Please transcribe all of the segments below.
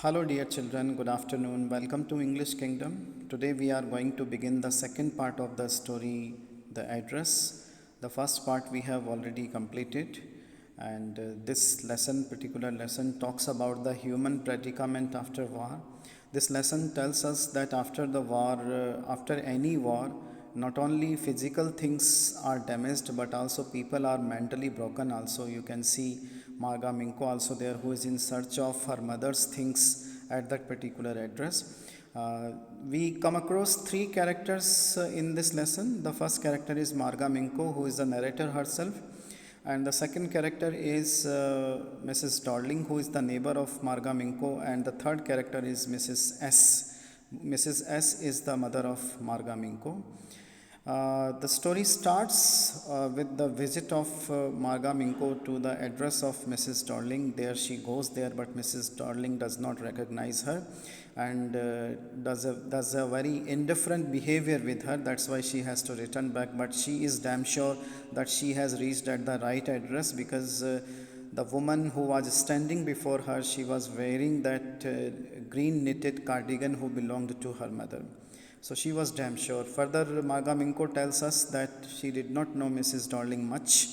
Hello, dear children. Good afternoon. Welcome to English Kingdom. Today we are going to begin the second part of the story, The Address. The first part we have already completed, and this particular lesson, talks about the human predicament after war. This lesson tells us that after the war, after any war, not only physical things are damaged, but also people are mentally broken. Also, you can see Marga Minko also there, who is in search of her mother's things at that particular address. We come across three characters in this lesson. The first character is Marga Minko, who is the narrator herself, and the second character is Mrs. Darling, who is the neighbor of Marga Minko, and the third character is Mrs. S. Mrs. S is the mother of Marga Minko. The story starts with the visit of Marga Minko to the address of Mrs. Darling. There she goes there, but Mrs. Darling does not recognize her and does a very indifferent behavior with her. That's why she has to return back. But she is damn sure that she has reached at the right address, because the woman who was standing before her, she was wearing that green knitted cardigan who belonged to her mother. So she was damn sure. Further, Marga Minko tells us that she did not know Mrs. Darling much.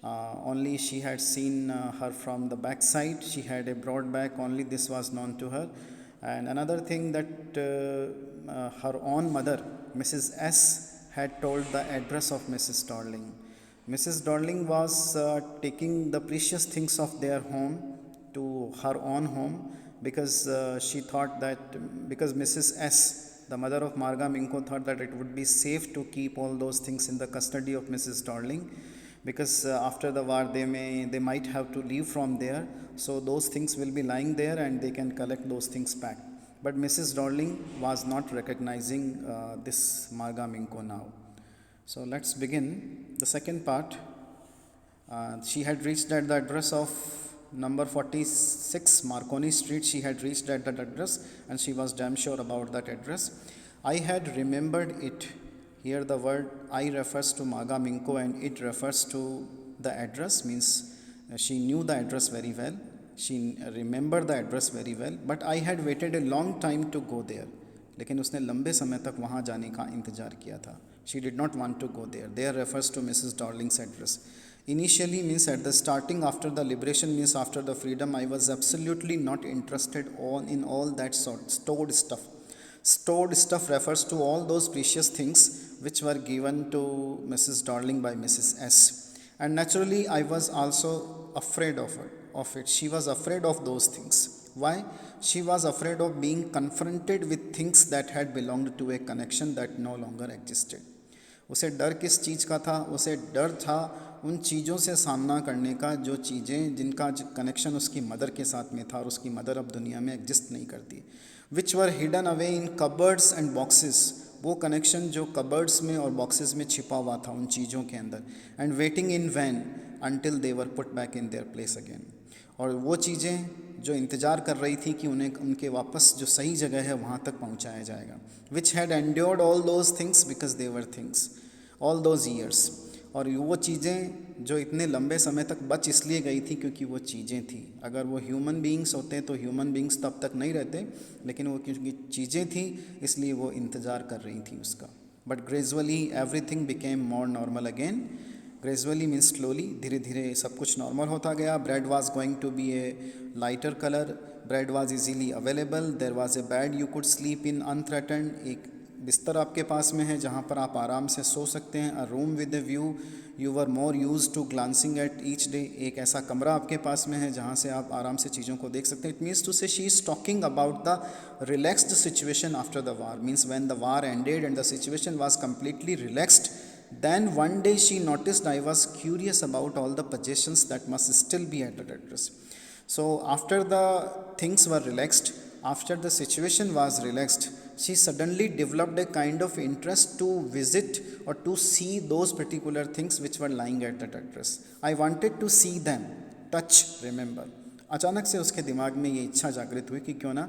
Only she had seen her from the backside. She had a broad back. Only this was known to her. And another thing, that her own mother, Mrs. S, had told the address of Mrs. Darling. Mrs. Darling was taking the precious things of their home to her own home, because she thought that, because Mrs. S, the mother of Marga Minko, thought that it would be safe to keep all those things in the custody of Mrs. Darling, because after the war they might have to leave from there. So those things will be lying there and they can collect those things back. But Mrs. Darling was not recognizing this Marga Minko now. So let's begin the second part. She had reached at the address of number 46 Marconi Street. She had reached at that address and she was damn sure about that address. I had remembered it. Here the word I refers to Marga Minko and it refers to the address, means she knew the address very well. She remembered the address very well, but I had waited a long time to go there. लेकिन उसने लंबे समय तक वहाँ जाने का इंतज़ार किया था. She did not want to go there. There refers to Mrs. Darling's address. Initially means at the starting, after the liberation, means after the freedom, I was absolutely not interested in all that stored stuff. Stored stuff refers to all those precious things which were given to Mrs. Darling by Mrs. S. And naturally, I was also afraid of it. She was afraid of those things. Why? She was afraid of being confronted with things that had belonged to a connection that no longer existed. उसे डर किस चीज़ का था? उसे डर था उन चीज़ों से सामना करने का, जो चीज़ें जिनका कनेक्शन उसकी मदर के साथ में था और उसकी मदर अब दुनिया में एग्जिस्ट नहीं करती. Which were hidden away in cupboards and boxes. वो कनेक्शन जो कबर्ड्स में और बॉक्सेस में छिपा हुआ था उन चीज़ों के अंदर. And waiting in vain until they were put back in their place again. और वो चीज़ें जो इंतज़ार कर रही थी कि उन्हें उनके वापस जो सही जगह है वहाँ तक पहुँचाया जाएगा. Which had endured all those things because they were things all those years. और वो चीज़ें जो इतने लंबे समय तक बच इसलिए गई थी क्योंकि वो चीज़ें थी. अगर वो ह्यूमन बीइंग्स होते तो ह्यूमन बीइंग्स तब तक नहीं रहते, लेकिन वो क्योंकि चीज़ें थी इसलिए वो इंतज़ार कर रही थी उसका. But gradually everything became more normal again. Gradually means slowly, धीरे धीरे सब कुछ नॉर्मल होता गया. Bread was going to be a lighter colour. Bread was easily available. There was a bed you could sleep in unthreatened. एक बिस्तर आपके पास में है जहाँ पर आप आराम से सो सकते हैं. A room with a view you were more used to glancing at each day. एक ऐसा कमरा आपके पास में है जहाँ से आप आराम से चीज़ों को देख सकते हैं. इट मीन्स टू से she is talking about the relaxed situation after the war. Means when the war ended and the situation was completely relaxed, then one day she noticed I was curious about all the possessions that must still be at that address. So after the things were relaxed, after the situation was relaxed, she suddenly developed a kind of interest to visit or to see those particular things which were lying at that address. I wanted to see them, touch, remember. अचानक से उसके दिमाग में ये इच्छा जागृत हुई कि क्यों ना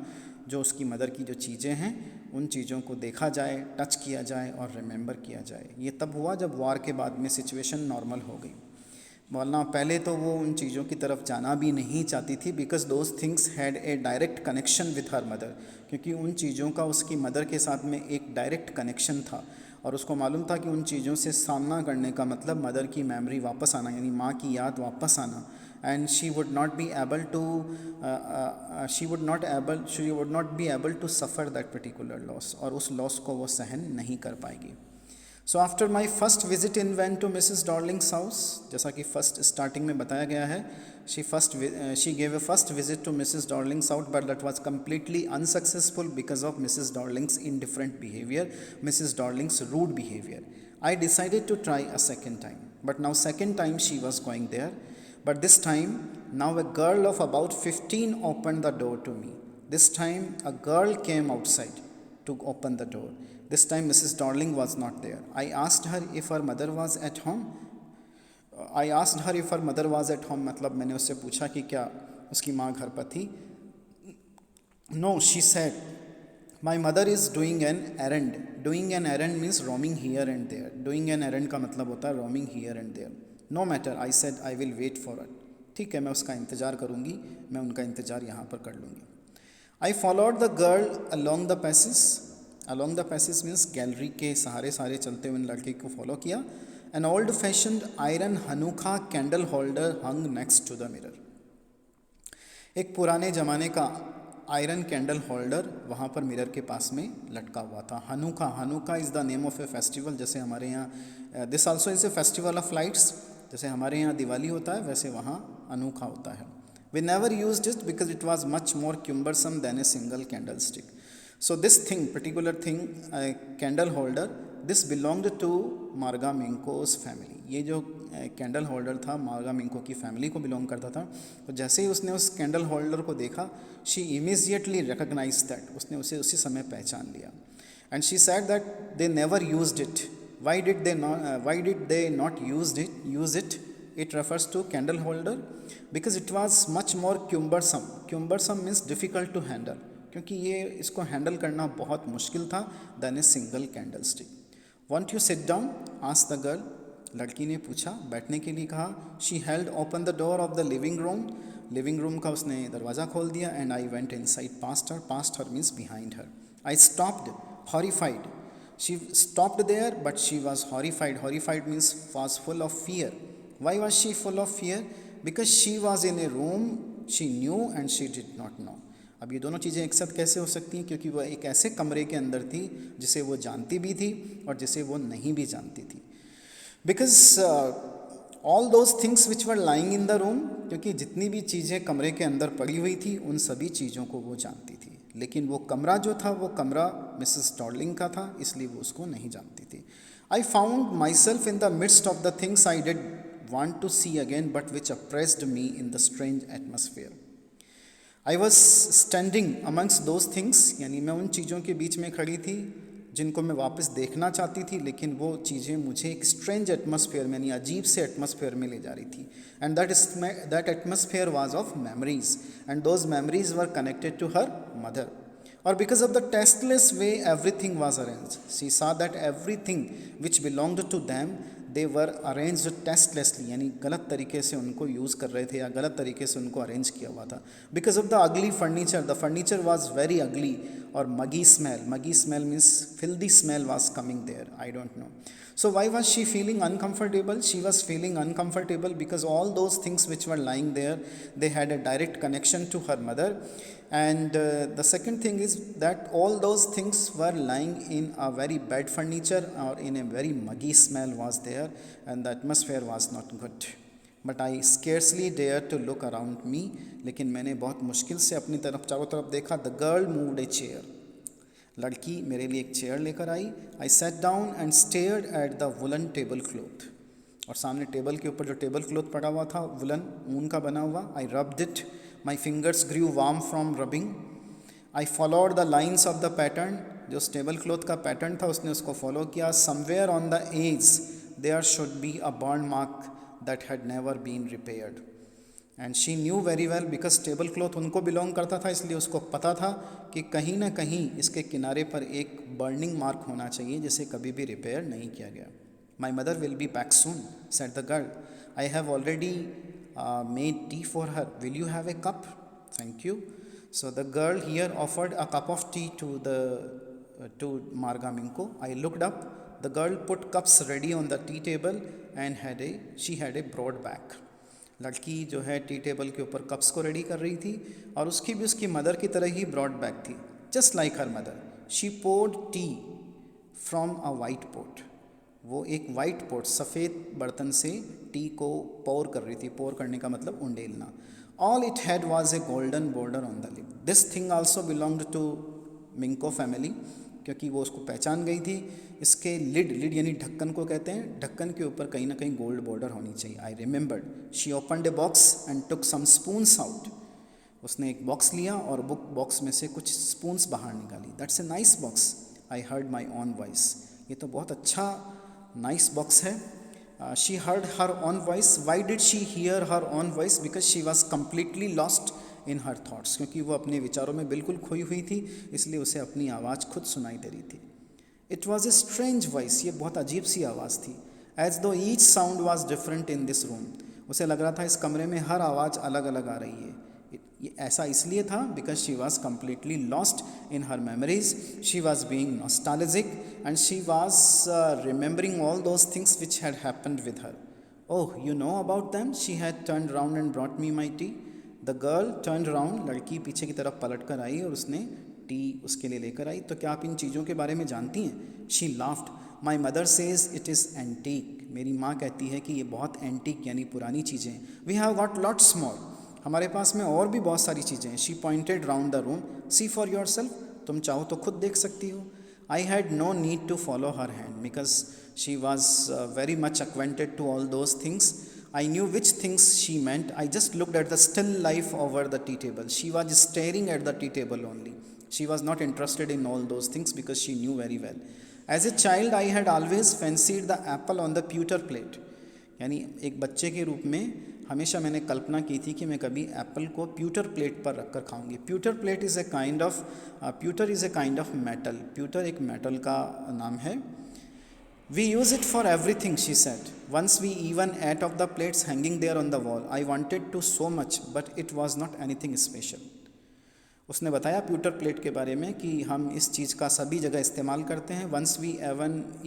जो उसकी मदर की जो चीज़ें हैं उन चीज़ों को देखा जाए, टच किया जाए और रिमेंबर किया जाए. ये तब हुआ जब वार के बाद में सिचुएशन नॉर्मल हो गई. वरना पहले तो वो उन चीज़ों की तरफ जाना भी नहीं चाहती थी, because those things had a direct connection with her mother, क्योंकि उन चीज़ों का उसकी मदर के साथ में एक डायरेक्ट कनेक्शन था और उसको मालूम था कि उन चीज़ों से सामना करने का मतलब मदर की मेमोरी वापस आना, यानी माँ की याद वापस आना। And she would not be able to suffer that particular loss, और उस लॉस को वो सहन नहीं कर पाएगी। So after my first visit in vain to Mrs Darling's house, जैसा कि फर्स्ट स्टार्टिंग में बताया गया है, she gave a first visit to Mrs Darling's house, but that was completely unsuccessful because of Mrs. Darling's indifferent behavior, Mrs. Darling's rude behavior. I decided to try a second time, but now second time she was going there, but this time now a girl of about 15 opened the door to me. This time a girl came outside to open the door. This time Mrs. Darling was not there. I asked her if her mother was at home. मतलब मैंने उससे पूछा कि क्या उसकी माँ घर पर थी। No, she said, my mother is doing an errand. Doing an errand means roaming here and there. Doing an errand का मतलब होता है roaming here and there. No matter, I said, I will wait for her. ठीक है, मैं उसका इंतज़ार करूँगी, मैं उनका इंतज़ार यहाँ पर कर लूँगी। I followed the girl along the passage. Along the passage means gallery के सहारे सहारे चलते हुए लड़के को फॉलो किया। An old fashioned iron Hanukkah candle holder hung next to the mirror. एक पुराने ज़माने का आयरन कैंडल होल्डर वहाँ पर मिरर के पास में लटका हुआ था। Hanukkah is the name of A festival, जैसे हमारे यहाँ this also is a festival of lights, जैसे हमारे यहाँ दिवाली होता है वैसे वहाँ अनोखा होता है। We never used it because it was much more cumbersome than a single candlestick. So this thing, particular thing, candle holder, this belonged to मार्गा मिंको's family. ये जो कैंडल होल्डर था मार्गा मिंको की फैमिली को बिलोंग करता था। तो जैसे ही उसने उस कैंडल होल्डर को देखा, शी इमीजिएटली रिकग्नाइज दैट, उसने उसे उसी समय पहचान लिया। And she said that they never used it. Why did they not use it? It refers to candle holder because it was much more cumbersome. Cumbersome means difficult to handle, क्योंकि ये इसको handle करना बहुत मुश्किल था than a single candlestick. Want you sit down? asked the girl. लड़की ने पूछा, बैठने के लिए कहा। She held open the door of the living room. Living room का उसने दरवाज़ा खोल दिया and I went inside past her. Past her means behind her. I stopped, horrified. She stopped there, but she was horrified. Horrified means was full of fear. Why was she full of fear? Because she was in a room she knew and she did not know. अब ये दोनों चीज़ें एक साथ कैसे हो सकती हैं? क्योंकि वह एक ऐसे कमरे के अंदर थी जिसे वो जानती भी थी और जिसे वो नहीं भी जानती थी। Because all those things which were lying in the room, क्योंकि जितनी भी चीज़ें कमरे के अंदर पड़ी हुई थी उन सभी चीज़ों को वो जानती थी, लेकिन वो कमरा जो था वो कमरा मिसेस डॉर्लिंग का था, इसलिए वो उसको नहीं जानती थी। I found myself in the midst of the things I did want to see again but which oppressed me in the strange atmosphere. I was standing amongst those things, यानी मैं उन चीज़ों के बीच में खड़ी थी जिनको मैं वापस देखना चाहती थी, लेकिन वो चीज़ें मुझे एक स्ट्रेंज एटमॉस्फेयर में, यानी अजीब से एटमॉस्फेयर में ले जा रही थी। And that atmosphere was of memories and those memories were connected to her mother. Or because of the tasteless way everything was arranged, she saw that everything which belonged to them, they were arranged tastelessly, यानी गलत तरीके से उनको use कर रहे थे या गलत तरीके से उनको अरेंज किया हुआ था. Because of the ugly furniture, the furniture was very ugly. और muggy smell means filthy smell was coming there, I don't know. So why was she feeling uncomfortable? She was feeling uncomfortable because all those things which were lying there, they had a direct connection to her mother. And the second thing is that all those things were lying in a very bad furniture or in a very muggy smell was there, and the atmosphere was not good. But I scarcely dared to look around me. लेकिन मैंने बहुत मुश्किल से अपनी तरफ चारों तरफ देखा. The girl moved a chair. लड़की मेरे लिए एक चेयर लेकर आई. I sat down and stared at the woolen table cloth. और सामने टेबल के ऊपर जो टेबल क्लॉथ पड़ा हुआ था वुलन ऊन का बना हुआ. I rubbed it. My fingers grew warm from rubbing. I followed the lines of the pattern. जो उस टेबल क्लॉथ का पैटर्न था उसने उसको फॉलो किया. Somewhere on the edge there should be a burn mark that had never been repaired. And she knew very well because table cloth उनको belong करता था, इसलिए उसको पता था कि कहीं ना कहीं इसके किनारे पर एक बर्निंग मार्क होना चाहिए जिसे कभी भी रिपेयर नहीं किया गया. My mother will be back soon, said the girl. I have already made tea for her. Will you have a cup? Thank you. So the girl here offered a cup of tea to Marga Minko. I looked up. The girl put cups ready on the tea table and she had a broad back. लड़की जो है tea table के ऊपर cups को ready कर रही थी और उसकी भी उसकी मदर की तरह ही ब्रॉड बैक थी, just like her mother. She poured tea from a white pot. वो एक वाइट पोट, सफ़ेद बर्तन से टी को पोर कर रही थी. पोर करने का मतलब उंडेलना. All it had was a golden border on the lip. This thing also belonged to Minco family, क्योंकि वो उसको पहचान गई थी. इसके लिड यानी ढक्कन को कहते हैं, ढक्कन के ऊपर कहीं ना कहीं गोल्ड बॉर्डर होनी चाहिए. I remembered. She opened a box and took some spoons out. उसने एक बॉक्स लिया और बॉक्स में से कुछ स्पून्स बाहर निकाली. That's a nice box. I heard my own voice. ये तो बहुत अच्छा नाइस बॉक्स है. She heard her own voice. Why did she here her own voice? Because she was completely lost in her thoughts. क्योंकि वो अपने विचारों में बिल्कुल खोई हुई थी, इसलिए उसे अपनी आवाज़ खुद सुनाई दे रही थी. It was a strange voice. ये बहुत अजीब सी आवाज़ थी. एज दो each sound was different in this room. उसे लग रहा था इस कमरे में हर आवाज़ अलग अलग आ रही है. ये ऐसा इसलिए था because she was completely lost in her memories. She was being nostalgic and she was remembering all those things which had happened with her. Oh, you know about them? She had turned round and brought me my T. The girl turned round. लड़की पीछे की तरफ पलट कर आई और उसने T उसके लिए लेकर आई. तो क्या आप इन चीज़ों के बारे में जानती हैं? She laughed. My mother says it is antique. मेरी माँ कहती है कि ये बहुत एंटीक यानी पुरानी चीज़ें हैं. We have got lots more. हमारे पास में और भी बहुत सारी चीज़ें हैं. She pointed round the room. See for yourself. तुम चाहो तो खुद देख सकती हो. I had no need to follow her hand because she was very much acquainted to all those things. I knew which things she meant. I just looked at the still life over the tea table. She was staring at the tea table only. She was not interested in all those things because she knew very well. As a child, I had always fancied the apple on the pewter plate. यानी एक बच्चे के रूप में हमेशा मैंने कल्पना की थी कि मैं कभी एप्पल को प्यूटर प्लेट पर रख कर खाऊंगी. Pewter plate is a kind of pewter is a kind of metal. Pewter एक मेटल का नाम है. We use it for everything, she said. Once we even ate of the plates hanging there on the wall. I wanted to so much, but it was not anything special. उसने बताया pewter plate के बारे में कि हम इस चीज़ का सभी जगह इस्तेमाल करते हैं. Once we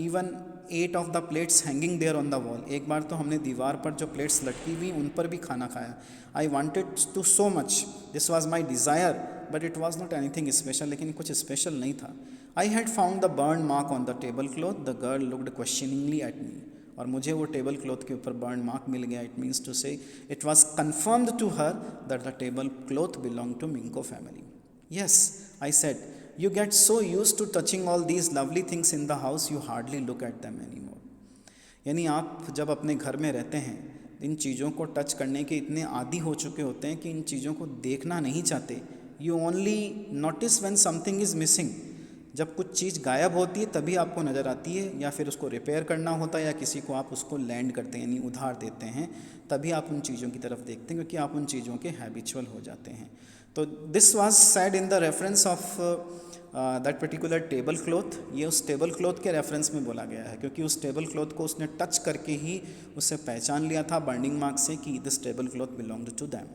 even ate of the plates hanging there on the wall. एक बार तो हमने दीवार पर जो प्लेट्स लटकी हुई उन पर भी खाना खाया. I wanted to so much. This was my desire, but it was not anything special. लेकिन कुछ स्पेशल नहीं था. I had found the burn mark on the tablecloth. The girl looked questioningly at me. और मुझे वो table cloth के ऊपर burn mark मिल गया. It means to say it was confirmed to her that the table cloth belong to Minco family. Yes, I said, you get so use to touching all these lovely things in the house, you hardly look at them any more. यानी आप जब अपने घर में रहते हैं इन चीज़ों को टच करने के इतने आदी हो चुके होते हैं कि इन चीज़ों को देखना नहीं चाहते. You only notice when something is missing. जब कुछ चीज़ गायब होती है तभी आपको नज़र आती है, या फिर उसको रिपेयर करना होता है, या किसी को आप उसको लैंड करते हैं यानी उधार देते हैं, तभी आप उन चीज़ों की तरफ देखते हैं, क्योंकि आप उन चीज़ों के हैबिचुअल हो जाते हैं. तो this was said in the reference of that particular table cloth. ये उस टेबल क्लॉथ के रेफरेंस में बोला गया है, क्योंकि उस टेबल क्लॉथ को उसने टच करके ही उससे पहचान लिया था बर्निंग मार्क से कि this tablecloth belonged to them.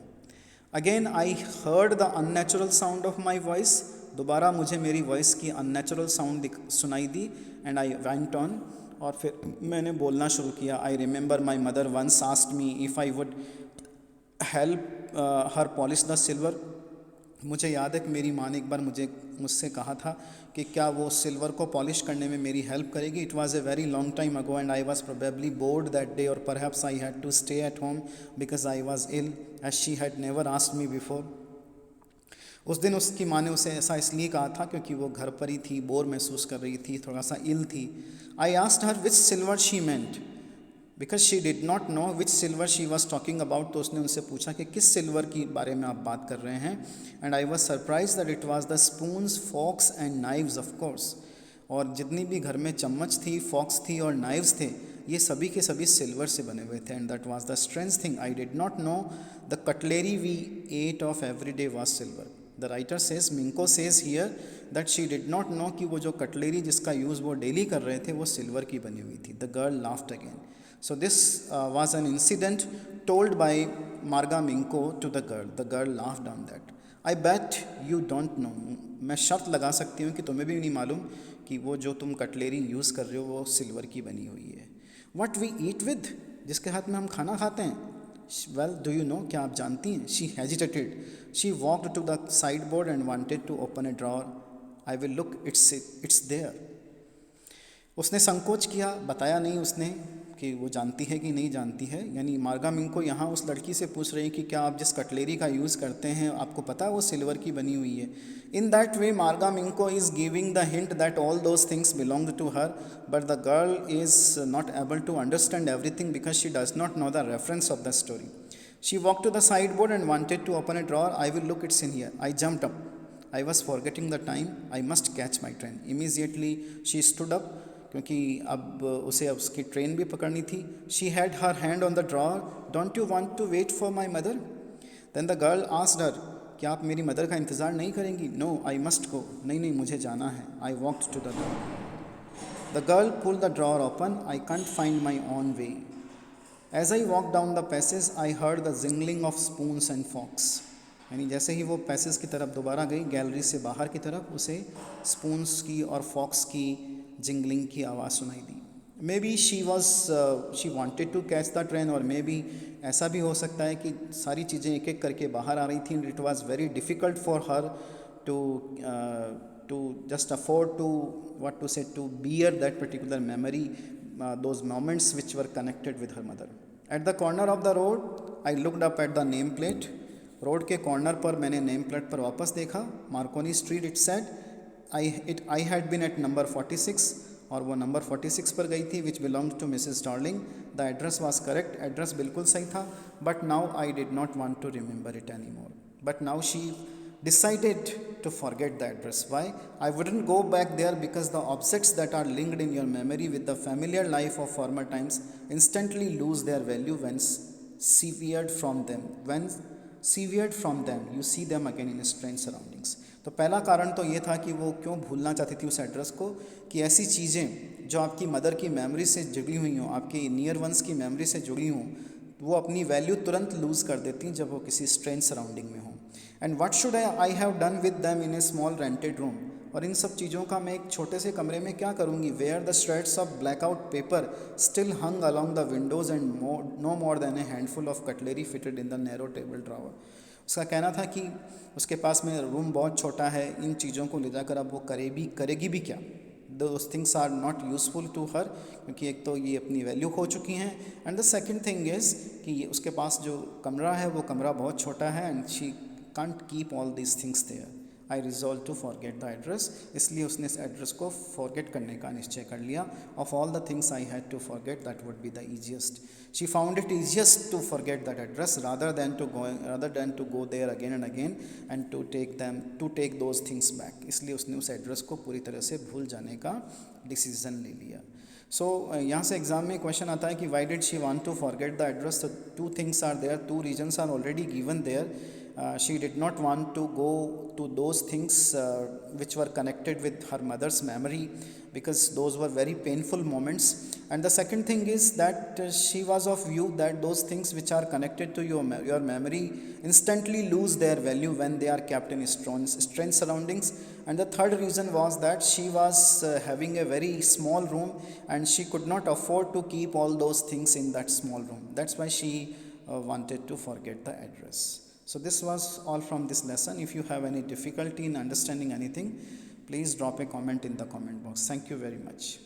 Again I heard the unnatural sound of my voice. दोबारा मुझे मेरी वॉइस की अननेचुरल साउंड सुनाई दी. And I went on. और फिर मैंने बोलना शुरू किया. I remember my mother once asked me if I would help her polish the silver. मुझे याद है कि मेरी माँ ने एक बार मुझसे कहा था कि क्या वो सिल्वर को पॉलिश करने में मेरी हेल्प करेगी. It was a very long time ago and I was probably bored that day, और perhaps I had to stay at home because I was ill as she had never asked me before. उस दिन उसकी माँ ने उसे ऐसा इसलिए कहा था क्योंकि वो घर पर ही थी, बोर महसूस कर रही थी, थोड़ा सा इल थी. I asked her which silver she meant because she did not know which silver she was talking about. तो उसने उनसे पूछा कि किस सिल्वर की बारे में आप बात कर रहे हैं. And I was surprise that it was the spoons, forks and knives of course. और जितनी भी घर में चम्मच थी, फॉक्स थी और नाइव्स थे, ये सभी के सभी सिल्वर से बने हुए थे. And that was the strange thing. I did not know the cutlery we ate off every day was silver. The writer says, Minco says here that she did not know कि वो जो cutlery जिसका use वो daily कर रहे थे वो silver की बनी हुई थी. The girl laughed again. So this was an incident told by Marga Minco to the girl. The girl laughed on that. I bet you don't know. मैं शर्त लगा सकती हूँ कि तुम्हें भी नहीं मालूम कि वो जो तुम कटलेरी यूज़ कर रहे हो वो सिल्वर की बनी हुई है. वट वी ईट विद, जिसके हाथ में हम खाना खाते हैं. वेल डू यू नो, क्या आप जानती हैं. She hesitated. She walked to the side board and wanted to open a drawer. I will look, it's there. उसने संकोच किया, बताया नहीं उसने कि वो जानती है कि नहीं जानती है. यानी मार्गा मिंको यहाँ उस लड़की से पूछ रही है कि क्या आप जिस कटलेरी का यूज़ करते हैं आपको पता है वो सिल्वर की बनी हुई है. इन that way Marga Minco is giving the hint that all those things belong to her, but the girl is not able to understand everything because she does not know the reference of the story. She walk to the side board and wanted to open a drawer. I will look, it's in here. I jumped up. I was forgetting the time. I must catch my train. Immediately she stood up, क्योंकि अब उसे अब उसकी train भी पकड़नी थी. She had her hand on the drawer. Don't you want to wait for my mother? Then the girl asked her, क्या आप मेरी मदर का इंतज़ार नहीं करेंगी? No, I must go. नहीं नहीं, मुझे जाना है. I walked to the door. The girl pulled the drawer open. I can't find my own way. As I walked down the passage, I heard the jingling of spoons and forks. यानी जैसे ही वो passage की तरफ दोबारा गई, gallery से बाहर की तरफ, उसे स्पून्स की और फॉक्स की जिंगलिंग की आवाज़ सुनाई दी. Maybe she wanted to catch the train, और मे बी ऐसा भी हो सकता है कि सारी चीज़ें एक एक करके बाहर आ रही थी. It was very difficult for her to just afford to what to say, to bear that particular memory, those moments which were connected with her mother. At the corner of the road, I looked up at the name plate. Road के corner पर मैंने name plate पर वापस देखा. Marconi street, it said. I had been at number 46, और वो number 46 पर गई थी, which belong to Mrs Darling. The address was correct. Address बिल्कुल सही था. But now I did not want to remember it any more. But now she decided to forget the address. Why? I wouldn't go back there because the objects that are linked in your memory with the familiar life of former times instantly lose their value when severed from them. When severed from them, you see them again in strange surroundings. तो पहला कारण तो ये था कि वो क्यों भूलना चाहती थी उस एड्रेस को, कि ऐसी चीज़ें जो आपकी मदर की मेमोरी से जुड़ी हुई हों, आपके नियर वंस की मेमोरी से जुड़ी हों, वो अपनी वैल्यू तुरंत लूज़ कर देती हैं जब वो किसी स्ट्रेंज सराउंडिंग में हों. And what should I have done with them in A small rented room. और इन सब चीज़ों का मैं एक छोटे से कमरे में क्या करूँगी. Where the shreds of blackout paper still hung along the windows and no more than a handful of cutlery fitted in the narrow table drawer. उसका कहना था कि उसके पास में रूम बहुत छोटा है, इन चीज़ों को ले जाकर अब वो करेगी भी क्या. Those things are not useful to her, क्योंकि एक तो ये अपनी वैल्यू खो चुकी हैं, and the second thing is कि उसके पास जो कमरा है वो कमरा बहुत छोटा है, and she can't keep all these things there. I resolve to forget the address. इसलिए उसने इस एड्रेस को फॉरगेट करने का निश्चय कर लिया. Of all the things I had to forget, that would be the easiest. She found it easiest to forget that address rather than to go there again and again and to take those things back. इसलिए उसने उस address को पूरी तरह से भूल जाने का डिसीजन ले लिया. सो यहाँ से एग्जाम में क्वेश्चन आता है कि why did she want to forget the address. So two things are there, two reasons are already given there. She did not want to go to those things which were connected with her mother's memory, because those were very painful moments. And the second thing is that she was of view that those things which are connected to your memory instantly lose their value when they are kept in strange surroundings. And the third reason was that she was having a very small room and she could not afford to keep all those things in that small room. That's why she wanted to forget the address. So this was all from this lesson. If you have any difficulty in understanding anything, please drop a comment in the comment box. Thank you very much.